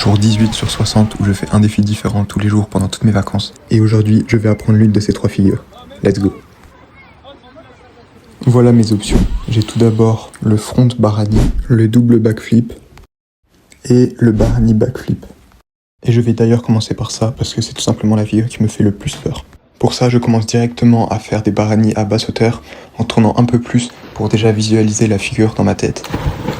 jour 18 sur 60 où je fais un défi différent tous les jours pendant toutes mes vacances. Et aujourd'hui, je vais apprendre l'une de ces 3 figures. Let's go. Voilà mes options. J'ai tout d'abord le front barani, le double backflip et le barani backflip. Et je vais d'ailleurs commencer par ça parce que c'est tout simplement la figure qui me fait le plus peur. Pour ça, je commence directement à faire des barani à basse hauteur en tournant un peu plus pour déjà visualiser la figure dans ma tête.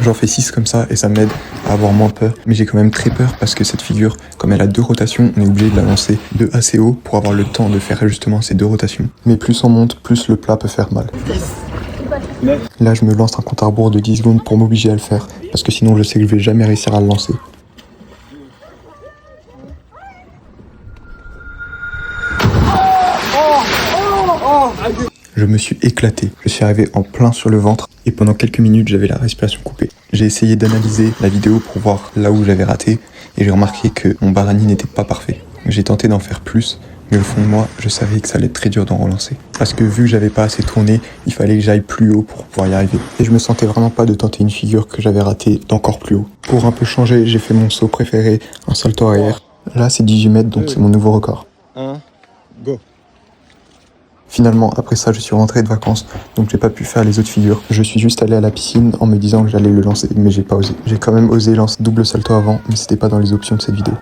J'en fais 6 comme ça et ça m'aide à avoir moins peur. Mais j'ai quand même très peur parce que cette figure, comme elle a 2 rotations, on est obligé de la lancer de assez haut pour avoir le temps de faire justement ces 2 rotations. Mais plus on monte, plus le plat peut faire mal. Là, je me lance un compte à rebours de 10 secondes pour m'obliger à le faire parce que sinon je sais que je vais jamais réussir à le lancer. Je me suis éclaté, je suis arrivé en plein sur le ventre et pendant quelques minutes j'avais la respiration coupée. J'ai essayé d'analyser la vidéo pour voir là où j'avais raté et j'ai remarqué que mon barani n'était pas parfait. J'ai tenté d'en faire plus, mais au fond de moi, je savais que ça allait être très dur d'en relancer. Parce que vu que j'avais pas assez tourné, il fallait que j'aille plus haut pour pouvoir y arriver. Et je me sentais vraiment pas de tenter une figure que j'avais ratée d'encore plus haut. Pour un peu changer, j'ai fait mon saut préféré, un salto arrière. Là c'est 18 mètres donc c'est mon nouveau record. 1, go. Finalement, après ça, je suis rentré de vacances, donc j'ai pas pu faire les autres figures. Je suis juste allé à la piscine en me disant que j'allais le lancer, mais j'ai pas osé. J'ai quand même osé lancer double salto avant, mais c'était pas dans les options de cette vidéo.